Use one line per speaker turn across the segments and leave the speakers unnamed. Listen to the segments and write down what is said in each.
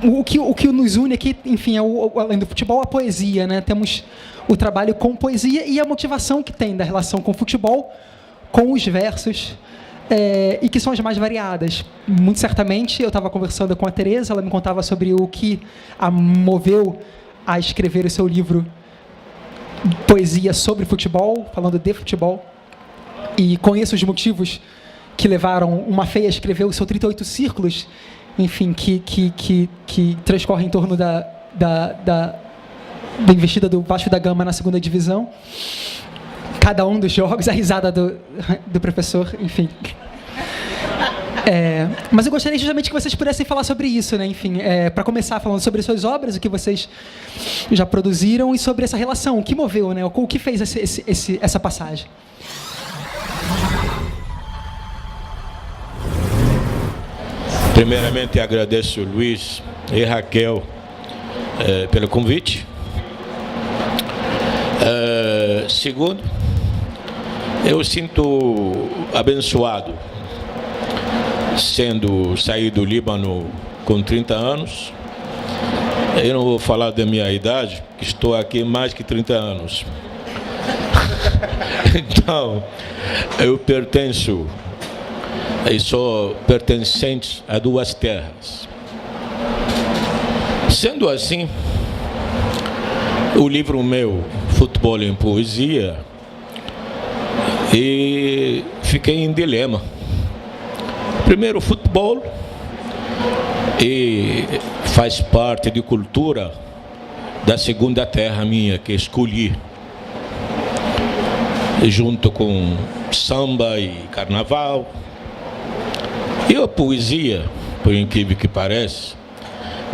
o que nos une aqui, enfim, é além do futebol, a poesia, né? Temos o trabalho com poesia e a motivação que tem da relação com o futebol, com os versos, e que são as mais variadas. Muito certamente, eu estava conversando com a Tereza, ela me contava sobre o que a moveu a escrever o seu livro Poesia sobre Futebol, falando de futebol, e conheço os motivos que levaram uma feia a escrever o seu 38 Círculos, enfim, que transcorre em torno da investida do Vasco da Gama na segunda divisão. Cada um dos jogos, a risada do professor, enfim. Mas eu gostaria justamente que vocês pudessem falar sobre isso, né? Enfim, para começar falando sobre suas obras, o que vocês já produziram e sobre essa relação, o que moveu, né? O que fez essa passagem.
Primeiramente, agradeço Luiz e Raquel pelo convite. Segundo, eu sinto abençoado, sair do Líbano com 30 anos. Eu não vou falar da minha idade, que estou aqui mais que 30 anos. Então, eu sou pertencente a duas terras. Sendo assim, o livro meu, Futebol em Poesia, e fiquei em dilema. Primeiro, futebol e faz parte de cultura da segunda terra minha, que escolhi, junto com samba e carnaval. E a poesia, por incrível que pareça,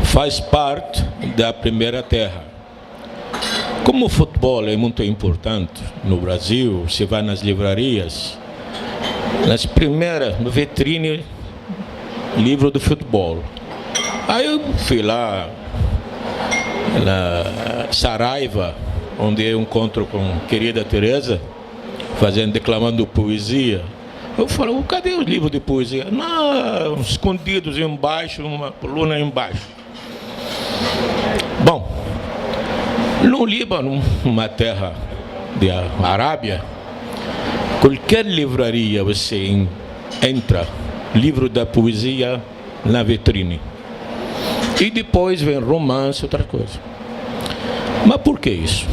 faz parte da primeira terra. Como o futebol é muito importante no Brasil, você vai nas livrarias, nas primeiras, no vitrine, livro do futebol. Aí eu fui lá na Saraiva, onde eu encontro com a querida Tereza, declamando poesia. Eu falo, cadê os livros de poesia? Não, escondidos embaixo, numa coluna embaixo. Bom, no Líbano, uma terra da Arábia, qualquer livraria você entra, livro da poesia na vitrine. E depois vem romance, outra coisa. Mas por que isso?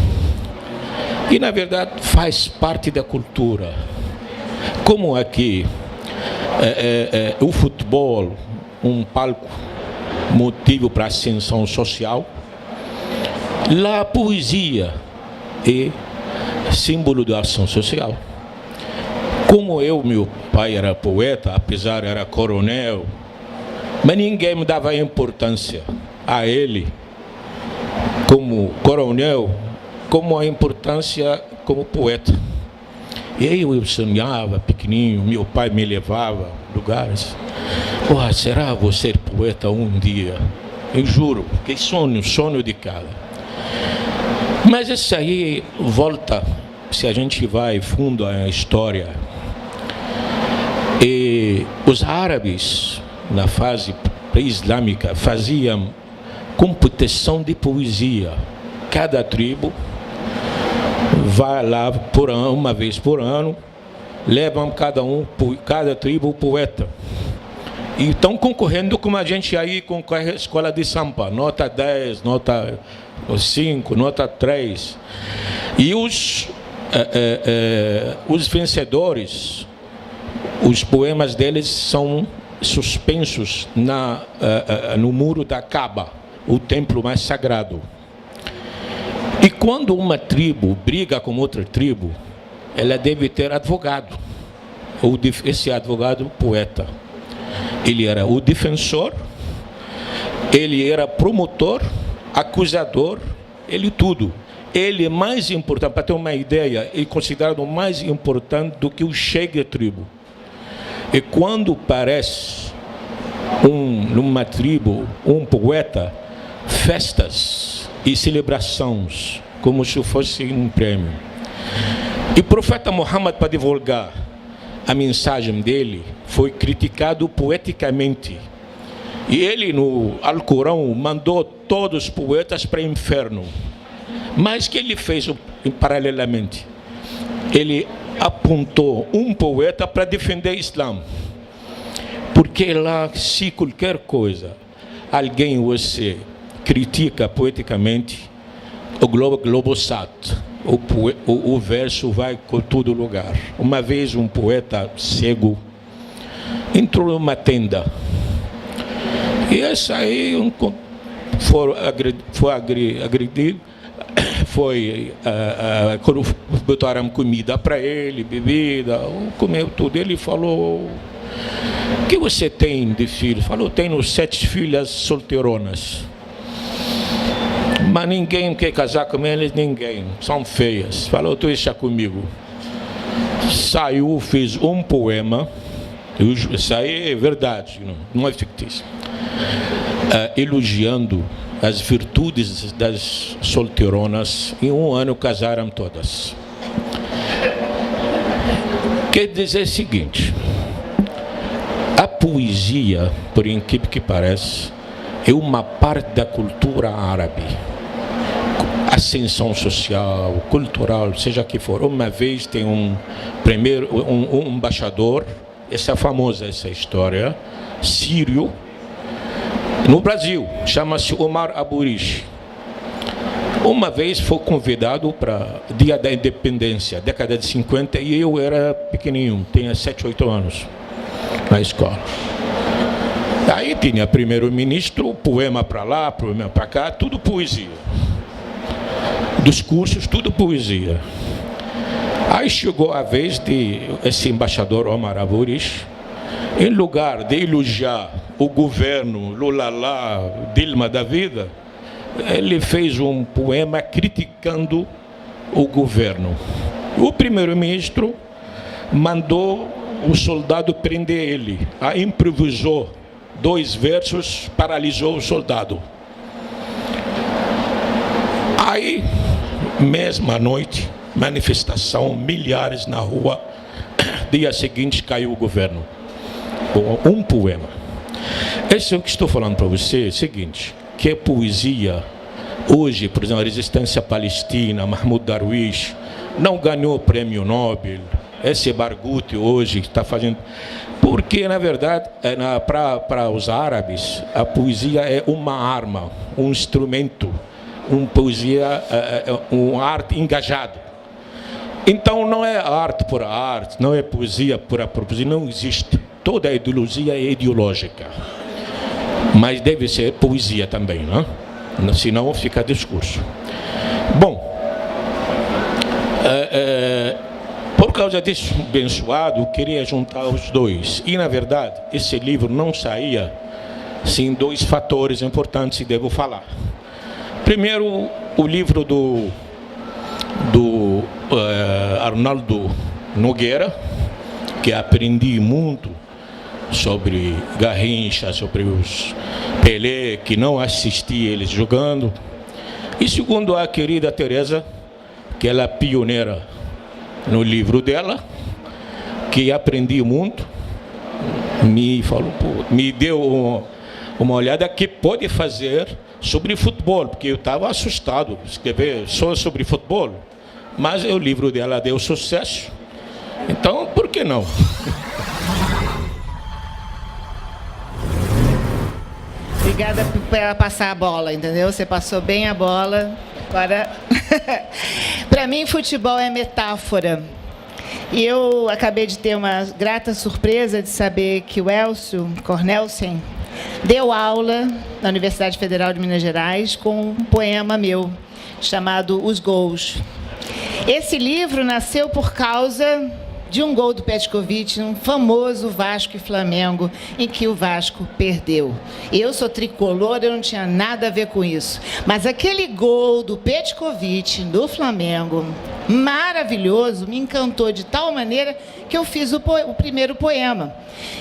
E na verdade faz parte da cultura. Como aqui o futebol, um palco, motivo para ascensão social, lá a poesia é símbolo da ação social. Como meu pai era poeta, apesar era coronel, mas ninguém me dava importância a ele como coronel, como a importância como poeta. E aí eu sonhava pequenininho, meu pai me levava a lugares. Será vou ser poeta um dia? Eu juro, que sonho de cara. Mas isso aí volta, se a gente vai fundo à história. E os árabes, na fase pré-islâmica, faziam competição de poesia. Cada tribo vai lá uma vez por ano, levam cada tribo poeta. E estão concorrendo com a gente aí com a escola de samba, nota 10, nota 5, nota 3. E os vencedores, os poemas deles são suspensos no muro da Kaaba, o templo mais sagrado. E quando uma tribo briga com outra tribo, ela deve ter advogado. Esse advogado, poeta. Ele era o defensor, ele era promotor, acusador, ele tudo. Ele é mais importante, para ter uma ideia, é considerado mais importante do que o chefe da tribo. E quando aparece numa tribo um poeta, festas e celebrações, como se fosse um prêmio. E o profeta Muhammad, para divulgar a mensagem dele, foi criticado poeticamente. E ele, no Alcorão, mandou todos os poetas para o inferno. Mas o que ele fez paralelamente? Ele apontou um poeta para defender o Islã. Porque lá, se qualquer coisa, alguém você critica poeticamente, o Globosat, o verso vai por todo lugar. Uma vez um poeta cego entrou numa tenda. E esse aí foi agredido. Botaram comida para ele, bebida, comeu tudo. Ele falou: o que você tem de filho? Falou: tenho 7 filhas solteironas. Mas ninguém quer casar com eles, ninguém. São feias. Falou: deixa comigo. Saiu, fez um poema. Isso aí é verdade, não é fictício. Elogiando as virtudes das solteironas. Em um ano casaram todas. Quer dizer o seguinte: a poesia, por incrível que pareça, é uma parte da cultura árabe. Ascensão social, cultural, seja que for. Uma vez tem um embaixador, essa é famosa essa história, sírio, no Brasil, chama-se Omar Aburish. Uma vez foi convidado para Dia da Independência, década de 50, e eu era pequenininho, tinha 7, 8 anos, na escola. Aí tinha primeiro-ministro, poema para lá, poema para cá, tudo poesia. Dos cursos, tudo poesia. Aí chegou a vez de esse embaixador Omar Aburish, em lugar de elogiar o governo Lula, Dilma da vida, ele fez um poema criticando o governo. O primeiro-ministro mandou o soldado prender ele. Aí improvisou 2 versos, paralisou o soldado. Aí, mesma noite, manifestação, milhares na rua. Dia seguinte caiu o governo. Um poema. Esse é o que estou falando para você, é o seguinte, que é poesia. Hoje, por exemplo, a resistência palestina, Mahmoud Darwish, não ganhou o prêmio Nobel. Esse Barghouti hoje está fazendo... Porque, na verdade, para os árabes, a poesia é uma arma, um instrumento, uma poesia, uma arte engajada. Então, não é arte por arte, não é poesia por poesia, não existe. Toda a ideologia é ideológica, mas deve ser poesia também, não? Senão fica discurso. Bom, por causa desse abençoado, eu queria juntar os dois. E, na verdade, esse livro não saía sem 2 fatores importantes que devo falar. Primeiro, o livro do Arnaldo Nogueira, que aprendi muito sobre Garrincha, sobre os Pelé, que não assisti eles jogando. E segundo, a querida Teresa, que ela é pioneira no livro dela, que aprendi muito, me falou, me deu uma olhada que pode fazer sobre futebol, porque eu estava assustado, escrever só sobre futebol, mas o livro dela deu sucesso, então por que não?
Obrigada por passar a bola, entendeu? Você passou bem a bola. Agora, para mim, futebol é metáfora. E eu acabei de ter uma grata surpresa de saber que o Elcio Cornelsen deu aula na Universidade Federal de Minas Gerais com um poema meu, chamado Os Gols. Esse livro nasceu por causa de um gol do Petkovic, num famoso Vasco e Flamengo, em que o Vasco perdeu. Eu sou tricolor, eu não tinha nada a ver com isso. Mas aquele gol do Petkovic, do Flamengo, maravilhoso, me encantou de tal maneira que eu fiz o primeiro poema.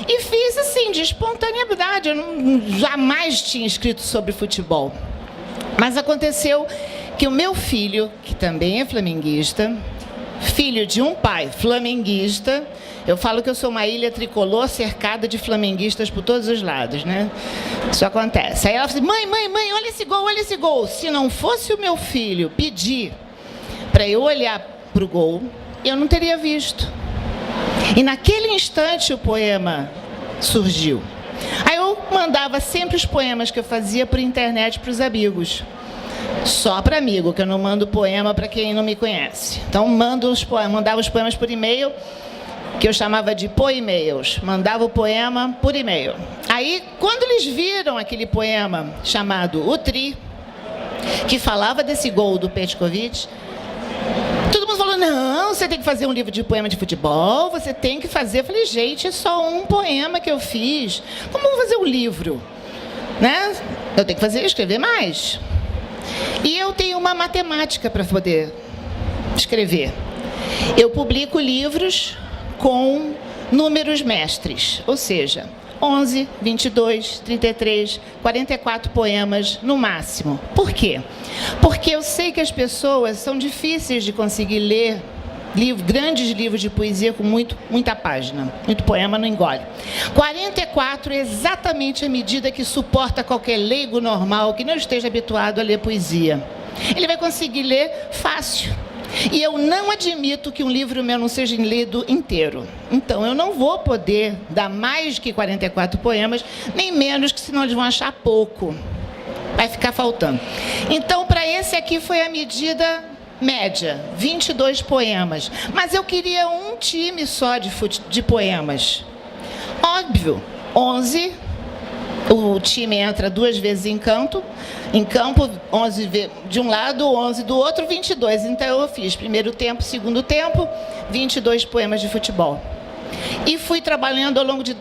E fiz assim, de espontaneidade, eu jamais tinha escrito sobre futebol. Mas aconteceu que o meu filho, que também é flamenguista, filho de um pai flamenguista. Eu falo que eu sou uma ilha tricolor cercada de flamenguistas por todos os lados, né? Isso acontece. Aí ela fala assim, mãe, olha esse gol, olha esse gol. Se não fosse o meu filho pedir para eu olhar para o gol, eu não teria visto. E naquele instante o poema surgiu. Aí eu mandava sempre os poemas que eu fazia por internet para os amigos. Só para amigo, que eu não mando poema para quem não me conhece. Então mandava os poemas por e-mail, que eu chamava de poe-mails. Mandava o poema por e-mail. Aí, quando eles viram aquele poema chamado O Tri, que falava desse gol do Petkovic, todo mundo falou, não, você tem que fazer um livro de poema de futebol, você tem que fazer. Eu falei, gente, é só um poema que eu fiz. Como eu vou fazer um livro? Né? Eu tenho que escrever mais. E eu tenho uma matemática para poder escrever. Eu publico livros com números mestres, ou seja, 11, 22, 33, 44 poemas no máximo. Por quê? Porque eu sei que as pessoas são difíceis de conseguir ler grandes livros de poesia com muita página. Muito poema não engole. 44 é exatamente a medida que suporta qualquer leigo normal que não esteja habituado a ler poesia. Ele vai conseguir ler fácil. E eu não admito que um livro meu não seja lido inteiro. Então, eu não vou poder dar mais que 44 poemas, nem menos, que senão eles vão achar pouco. Vai ficar faltando. Então, para esse aqui foi a medida média, 22 poemas. Mas eu queria um time só de poemas. Óbvio, 11, o time entra 2 vezes em campo, 11 de um lado, 11 do outro, 22. Então eu fiz primeiro tempo, segundo tempo, 22 poemas de futebol. E fui trabalhando ao longo de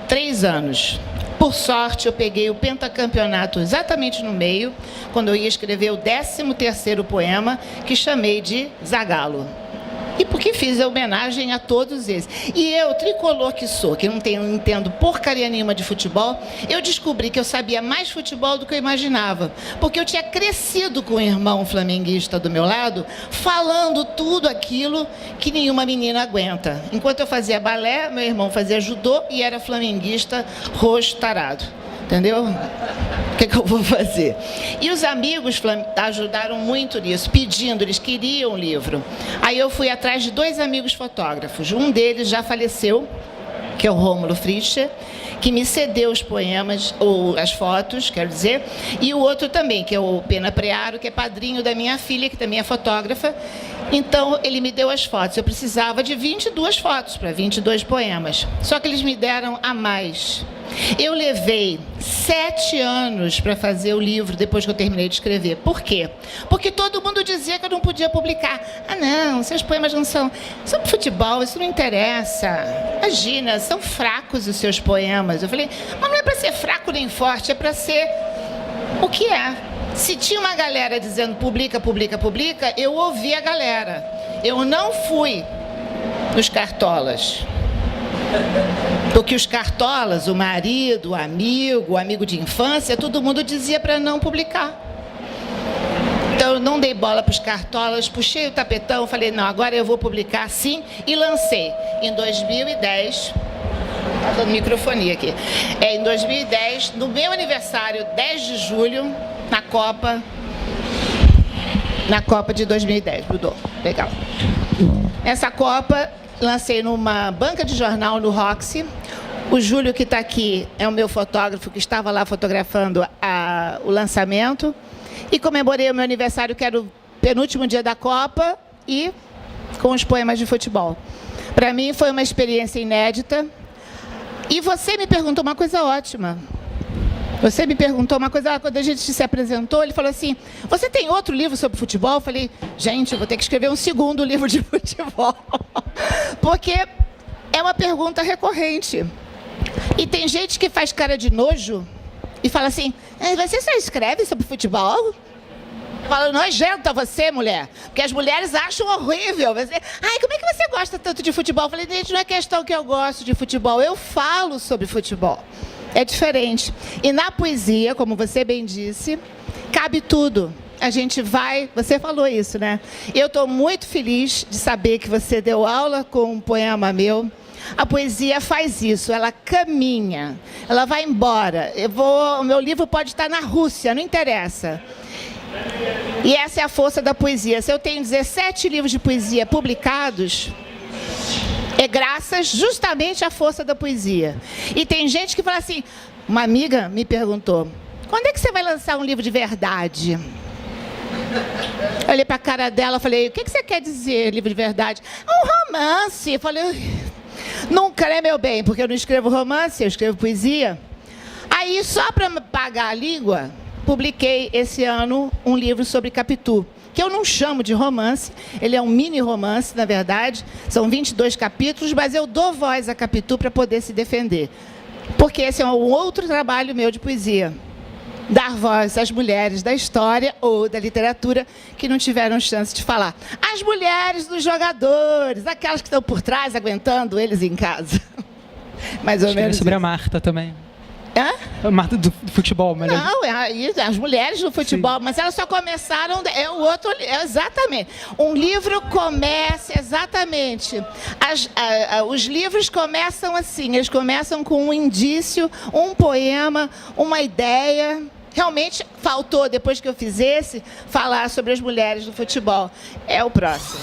3 anos. Por sorte, eu peguei o pentacampeonato exatamente no meio, quando eu ia escrever o 13º poema, que chamei de Zagallo. E porque fiz a homenagem a todos eles. E eu, tricolor que sou, que não entendo porcaria nenhuma de futebol, eu descobri que eu sabia mais futebol do que eu imaginava. Porque eu tinha crescido com um irmão flamenguista do meu lado, falando tudo aquilo que nenhuma menina aguenta. Enquanto eu fazia balé, meu irmão fazia judô e era flamenguista roxo tarado. Entendeu? O que eu vou fazer? E os amigos ajudaram muito nisso, pedindo, eles queriam o livro. Aí eu fui atrás de 2 amigos fotógrafos. Um deles já faleceu, que é o Rômulo Fricher, que me cedeu os poemas, ou as fotos, quero dizer, e o outro também, que é o Pena Prearo, que é padrinho da minha filha, que também é fotógrafa. Então, ele me deu as fotos. Eu precisava de 22 fotos para 22 poemas. Só que eles me deram a mais. Eu levei 7 anos para fazer o livro depois que eu terminei de escrever. Por quê? Porque todo mundo dizia que eu não podia publicar. Ah, não, seus poemas não são sobre futebol, isso não interessa. Imagina, são fracos os seus poemas. Eu falei, mas não é para ser fraco nem forte, é para ser o que é. Se tinha uma galera dizendo publica, publica, publica, eu ouvi a galera. Eu não fui nos cartolas. Porque os cartolas, o marido, o amigo de infância, todo mundo dizia para não publicar. Então eu não dei bola para os cartolas, puxei o tapetão, falei, não, agora eu vou publicar sim, e lancei. Em 2010, está dando microfonia aqui, em 2010, no meu aniversário, 10 de julho, na Copa de 2010, mudou, legal. Essa Copa, lancei numa banca de jornal no Roxy. O Júlio, que está aqui, é o meu fotógrafo, que estava lá fotografando o lançamento. E comemorei o meu aniversário, que era o penúltimo dia da Copa, e com os poemas de futebol. Para mim, foi uma experiência inédita. E você me perguntou uma coisa ótima. Você me perguntou uma coisa, quando a gente se apresentou, ele falou assim, você tem outro livro sobre futebol? Eu falei, gente, eu vou ter que escrever um 2º livro de futebol. Porque é uma pergunta recorrente. E tem gente que faz cara de nojo e fala assim, você só escreve sobre futebol? Eu falo, nojenta você, mulher. Porque as mulheres acham horrível. Como é que você gosta tanto de futebol? Eu falei, gente, não é questão que eu gosto de futebol, eu falo sobre futebol. É diferente. E na poesia, como você bem disse, cabe tudo. a gente vai... Você falou isso, né? Eu estou muito feliz de saber que você deu aula com um poema meu. A poesia faz isso, ela caminha, ela vai embora. O meu livro pode estar na Rússia, não interessa. E essa é a força da poesia. Se eu tenho 17 livros de poesia publicados, é graças justamente à força da poesia. E tem gente que fala assim, uma amiga me perguntou, quando é que você vai lançar um livro de verdade? Eu olhei para a cara dela e falei, o que você quer dizer, livro de verdade? Um romance. Eu falei, nunca, né, meu bem, porque eu não escrevo romance, eu escrevo poesia. Aí, só para pagar a língua, publiquei esse ano um livro sobre Capitu, que eu não chamo de romance, ele é um mini romance, na verdade, são 22 capítulos, mas eu dou voz a Capitu para poder se defender. Porque esse é um outro trabalho meu de poesia. Dar voz às mulheres da história ou da literatura que não tiveram chance de falar. As mulheres dos jogadores, aquelas que estão por trás aguentando eles em casa. Mais ou menos
sobre
isso.
a Marta também.
Hã?
A Marta do futebol, melhor.
Não, as mulheres do futebol, sim. Mas elas só começaram... Exatamente. Um livro começa exatamente... Os livros começam assim, eles começam com um indício, um poema, uma ideia. Realmente faltou, depois que eu fiz esse, falar sobre as mulheres do futebol. É o próximo.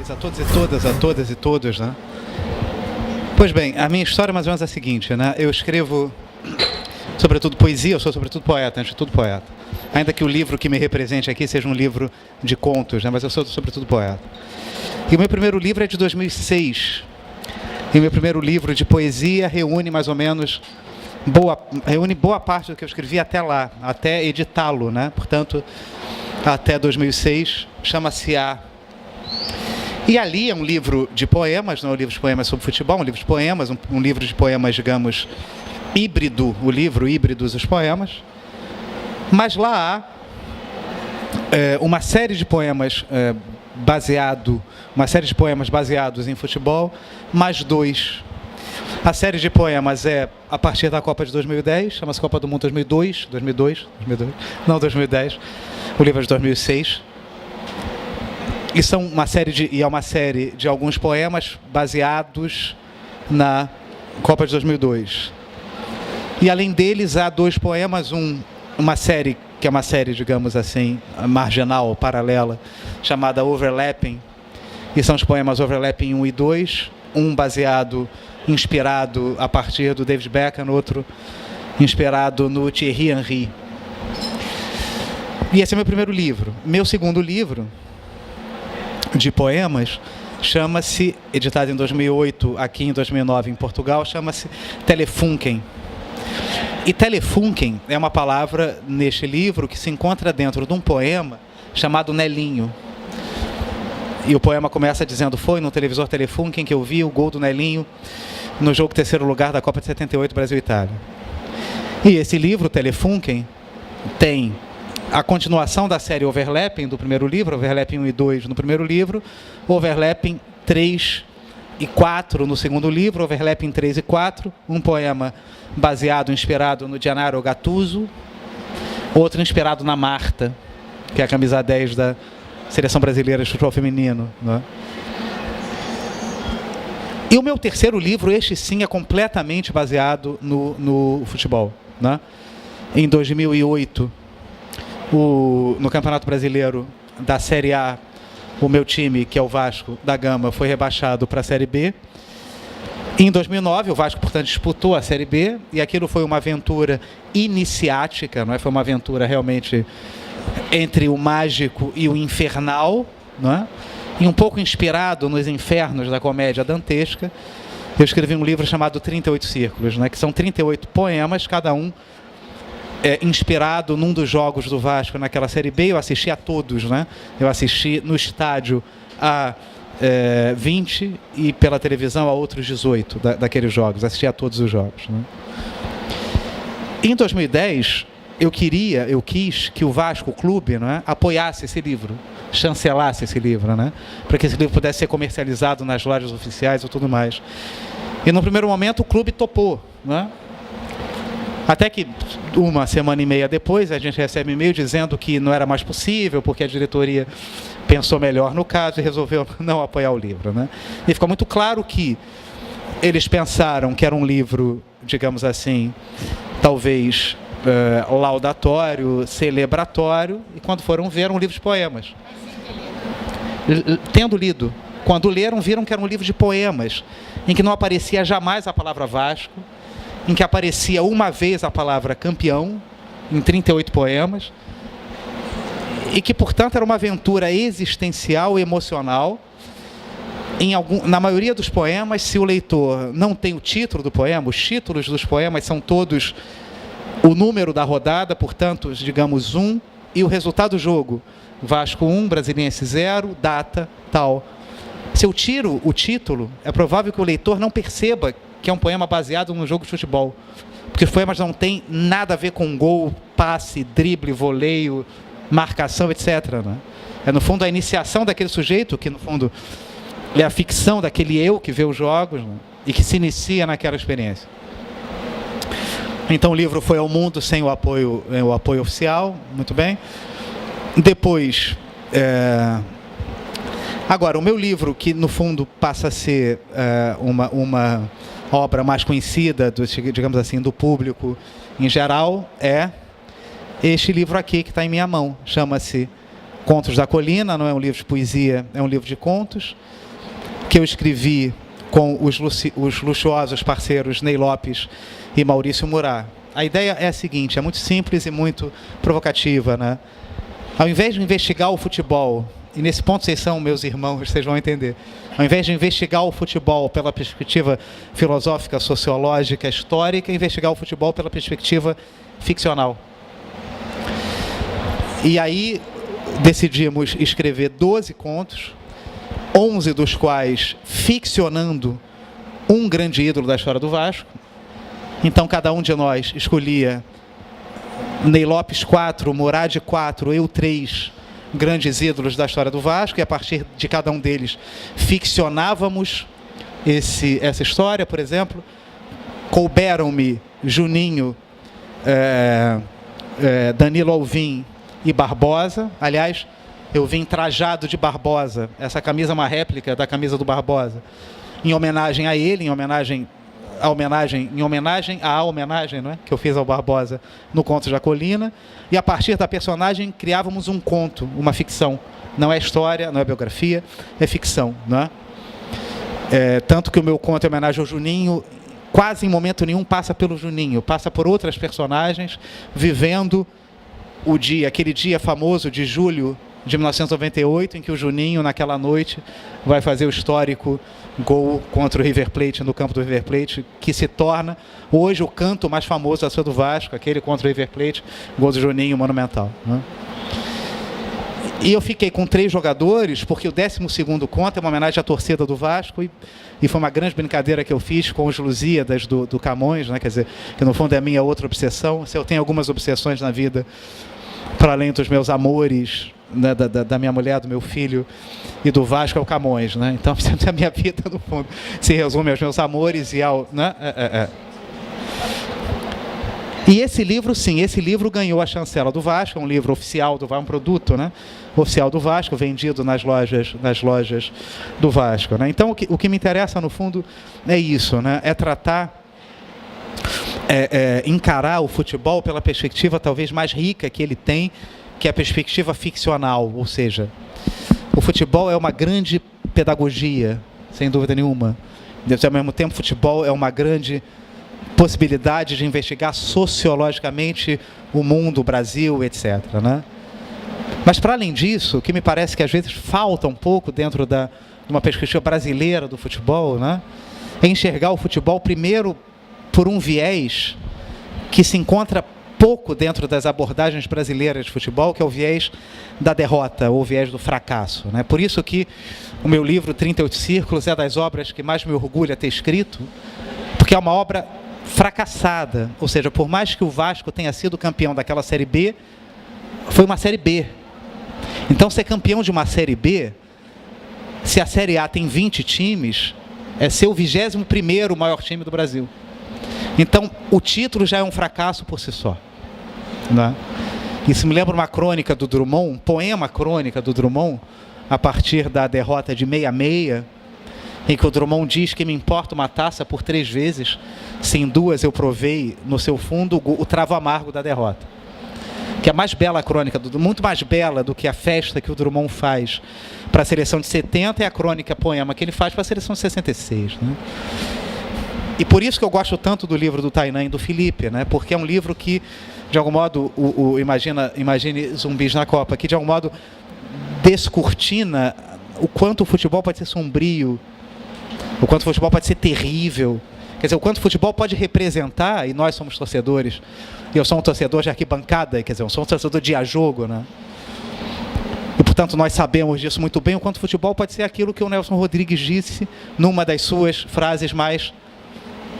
A todos e todas, a todas e todos, né? Pois bem, a minha história mais ou menos é a seguinte, né? Eu escrevo, sobretudo, poesia, eu sou sobretudo poeta, antes de tudo poeta. Ainda que o livro que me represente aqui seja um livro de contos, né? Mas eu sou sobretudo poeta. E o meu primeiro livro é de 2006. E o meu primeiro livro de poesia reúne mais ou menos, boa parte do que eu escrevi até lá, até editá-lo, né? Portanto, até 2006, chama-se A. E ali é um livro de poemas, não é um livro de poemas sobre futebol, um livro de poemas, um livro de poemas, digamos, híbrido, o livro Híbridos os Poemas. Mas lá há uma série de poemas baseados em futebol, mais 2. A série de poemas é a partir da Copa de 2010, chama-se Copa do Mundo 2010, o livro é de 2006. E é uma série de alguns poemas baseados na Copa de 2002. E além deles há 2 poemas, uma série que é uma série, digamos assim, marginal, paralela, chamada Overlapping. E são os poemas Overlapping 1 e 2, um inspirado a partir do David Beckham, outro inspirado no Thierry Henry. E esse é meu primeiro livro. Meu segundo livro de poemas chama-se, editado em 2008, aqui em 2009 em Portugal, chama-se Telefunken. E Telefunken é uma palavra neste livro que se encontra dentro de um poema chamado Nelinho. E o poema começa dizendo: foi no televisor Telefunken que eu vi o gol do Nelinho no jogo 3º lugar da Copa de 78 Brasil-Itália. E esse livro, Telefunken, tem a continuação da série Overlapping do primeiro livro, Overlapping 1 e 2 no primeiro livro, Overlapping 3 e 4 no segundo livro, Overlapping 3 e 4, um poema inspirado no Gennaro Gattuso, outro inspirado na Marta, que é a camisa 10 da Seleção Brasileira de Futebol Feminino, né? E o meu terceiro livro, este sim, é completamente baseado no futebol, né? Em 2008, no Campeonato Brasileiro da Série A, o meu time, que é o Vasco da Gama, foi rebaixado para a Série B. Em 2009, o Vasco, portanto, disputou a Série B, e aquilo foi uma aventura iniciática, não é? Foi uma aventura realmente entre o mágico e o infernal, não é? E um pouco inspirado nos infernos da comédia dantesca. Eu escrevi um livro chamado 38 Círculos, né? Que são 38 poemas, cada um inspirado num dos jogos do Vasco naquela Série B. Eu assisti a todos, né? Eu assisti no estádio a 20 e pela televisão a outros 18 daqueles jogos. Assisti a todos os jogos, né? Em 2010, eu quis que o Vasco, o clube, né, apoiasse esse livro, chancelasse esse livro, né, para que esse livro pudesse ser comercializado nas lojas oficiais e tudo mais. E no primeiro momento o clube topou, né? Até que uma semana e meia depois, a gente recebe um e-mail dizendo que não era mais possível, porque a diretoria pensou melhor no caso e resolveu não apoiar o livro, né? E ficou muito claro que eles pensaram que era um livro, digamos assim, talvez laudatório, celebratório, e quando foram ver, era um livro de poemas. Tendo lido, quando leram, viram que era um livro de poemas, em que não aparecia jamais a palavra Vasco, em que aparecia uma vez a palavra campeão, em 38 poemas, e que, portanto, era uma aventura existencial e emocional. Na maioria dos poemas, se o leitor não tem o título do poema, os títulos dos poemas são todos o número da rodada, portanto, digamos 1, e o resultado do jogo, Vasco 1, Brasiliense 0, data, tal. Se eu tiro o título, é provável que o leitor não perceba que é um poema baseado no jogo de futebol, porque os poemas não têm nada a ver com gol, passe, drible, voleio, marcação, etc. Né? É, no fundo, a iniciação daquele sujeito, que, no fundo, é a ficção daquele eu que vê os jogos, né? E que se inicia naquela experiência. Então, o livro foi ao mundo sem o apoio oficial, muito bem. Depois, agora, o meu livro, que no fundo passa a ser uma obra mais conhecida, digamos assim, do público em geral, é este livro aqui que está em minha mão. Chama-se Contos da Colina, não é um livro de poesia, é um livro de contos, que eu escrevi com os luxuosos parceiros Ney Lopes e Maurício Murat. A ideia é a seguinte, é muito simples e muito provocativa, né? Ao invés de investigar o futebol, e nesse ponto vocês são meus irmãos, vocês vão entender, ao invés de investigar o futebol pela perspectiva filosófica, sociológica, histórica, investigar o futebol pela perspectiva ficcional. E aí decidimos escrever 12 contos, 11 dos quais ficcionando um grande ídolo da história do Vasco. Então, cada um de nós escolhia Ney Lopes 4, Murad 4, eu 3 grandes ídolos da história do Vasco, e a partir de cada um deles ficcionávamos essa história. Por exemplo, couberam-me Juninho, Danilo Alvim e Barbosa. Aliás, eu vim trajado de Barbosa. Essa camisa é uma réplica da camisa do Barbosa, em homenagem a ele, em homenagem, não é? Que eu fiz ao Barbosa no Contos da Colina. E a partir da personagem criávamos um conto, uma ficção. Não é história, não é biografia, é ficção, não é? Tanto que o meu conto em homenagem ao Juninho, quase em momento nenhum passa pelo Juninho, passa por outras personagens, vivendo aquele dia famoso de julho de 1998, em que o Juninho, naquela noite, vai fazer o histórico gol contra o River Plate, no campo do River Plate, que se torna hoje o canto mais famoso da história do Vasco, aquele contra o River Plate, gol do Juninho, monumental, né? E eu fiquei com 3 jogadores, porque o 12º conto é uma homenagem à torcida do Vasco, e foi uma grande brincadeira que eu fiz com os Lusíadas do Camões, né? Quer dizer, que no fundo é a minha outra obsessão. Se eu tenho algumas obsessões na vida, para além dos meus amores, né, da minha mulher, do meu filho e do Vasco, é o Camões, né? Então, a minha vida, no fundo, se resume aos meus amores e ao... Né? E esse livro, sim, esse livro ganhou a chancela do Vasco, é um livro oficial do Vasco, um produto, né, oficial do Vasco, vendido nas lojas do Vasco, né? Então, o que me interessa, no fundo, é isso, né? É tratar, encarar o futebol pela perspectiva talvez mais rica que ele tem, que é a perspectiva ficcional, ou seja, o futebol é uma grande pedagogia, sem dúvida nenhuma. Ao mesmo tempo, o futebol é uma grande possibilidade de investigar sociologicamente o mundo, o Brasil, etc., né? Mas, para além disso, o que me parece que às vezes falta um pouco dentro de uma perspectiva brasileira do futebol, né, é enxergar o futebol primeiro por um viés que se encontra pouco dentro das abordagens brasileiras de futebol, que é o viés da derrota, ou o viés do fracasso, né? Por isso que o meu livro 38 Círculos é das obras que mais me orgulha ter escrito, porque é uma obra fracassada, ou seja, por mais que o Vasco tenha sido campeão daquela Série B, foi uma Série B. Então, ser campeão de uma Série B, se a Série A tem 20 times, é ser o 21º maior time do Brasil. Então, o título já é um fracasso por si só, né? Isso me lembra uma crônica do Drummond, um poema crônica do Drummond, a partir da derrota de 66, em que o Drummond diz que me importa uma taça por 3 vezes, se em 2 eu provei no seu fundo o travo amargo da derrota. Que é a mais bela crônica, muito mais bela do que a festa que o Drummond faz para a seleção de 70 é a crônica, poema que ele faz para a seleção de 66, né? E por isso que eu gosto tanto do livro do Tainan e do Felipe, né? Porque é um livro que, de algum modo, imagine Zumbis na Copa, que de algum modo descortina o quanto o futebol pode ser sombrio, o quanto o futebol pode ser terrível, quer dizer, o quanto o futebol pode representar, e nós somos torcedores, e eu sou um torcedor de arquibancada, quer dizer, eu sou um torcedor de a-jogo, né? E, portanto, nós sabemos disso muito bem, o quanto o futebol pode ser aquilo que o Nelson Rodrigues disse numa das suas frases mais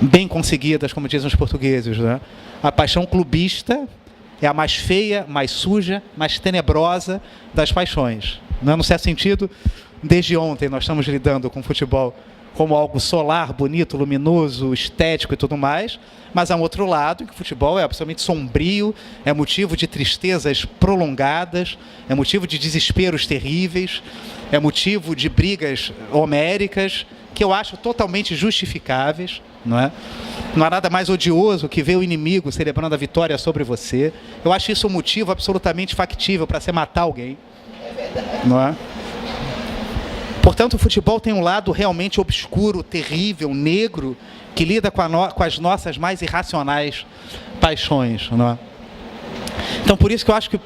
bem conseguidas, como dizem os portugueses, né? A paixão clubista é a mais feia, mais suja, mais tenebrosa das paixões, né? No certo sentido, desde ontem nós estamos lidando com o futebol como algo solar, bonito, luminoso, estético e tudo mais, mas há um outro lado, em que o futebol é absolutamente sombrio, é motivo de tristezas prolongadas, é motivo de desesperos terríveis, é motivo de brigas homéricas, que eu acho totalmente justificáveis, não é? Não há nada mais odioso que ver o inimigo celebrando a vitória sobre você. Eu acho isso um motivo absolutamente factível para você matar alguém, não é? Portanto, o futebol tem um lado realmente obscuro, terrível, negro, que lida com as nossas mais irracionais paixões, não é? Então, por isso que eu acho que,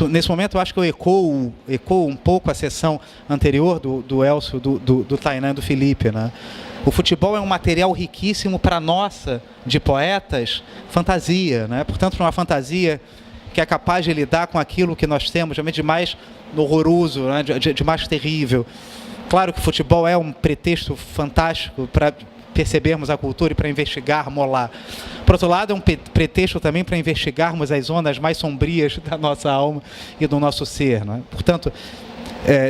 nesse momento, eu acho que eu ecoo um pouco a sessão anterior do Elcio, do Tainan e do Felipe, né? O futebol é um material riquíssimo para a nossa, de poetas, fantasia, né? Portanto, uma fantasia que é capaz de lidar com aquilo que nós temos, de mais horroroso, né? de mais terrível. Claro que o futebol é um pretexto fantástico para percebermos a cultura e para investigarmos lá. Por outro lado, é um pretexto também para investigarmos as zonas mais sombrias da nossa alma e do nosso ser, né? Portanto,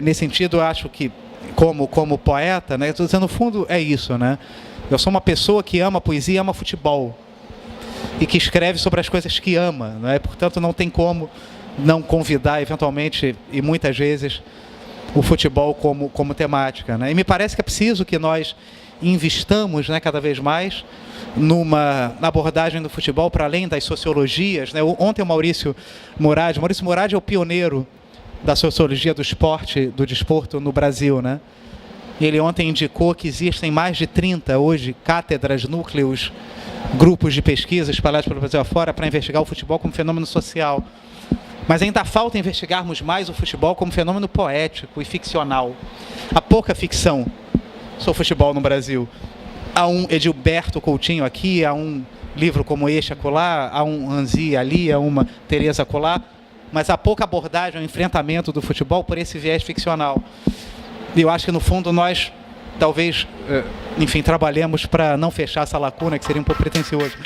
nesse sentido, eu acho que, como poeta, né, estou dizendo, no fundo, é isso, né? Eu sou uma pessoa que ama poesia e ama futebol, e que escreve sobre as coisas que ama, né? Portanto, não tem como não convidar, eventualmente, e muitas vezes, o futebol como temática, né? E me parece que é preciso que nós investamos, né, cada vez mais na abordagem do futebol para além das sociologias, né? Ontem o Maurício Murad é o pioneiro da sociologia do esporte, do desporto no Brasil, né? Ele ontem indicou que existem mais de 30 hoje cátedras, núcleos, grupos de pesquisa espalhados pelo Brasil afora para investigar o futebol como fenômeno social. Mas ainda falta investigarmos mais o futebol como fenômeno poético e ficcional. Há pouca ficção sobre o futebol no Brasil. Há um Edilberto Coutinho aqui, há um livro como este acolá, há um Anzi ali, há uma Teresa acolá, mas há pouca abordagem ao enfrentamento do futebol por esse viés ficcional. E eu acho que, no fundo, nós, talvez, enfim, trabalhemos para não fechar essa lacuna, que seria um pouco pretensioso.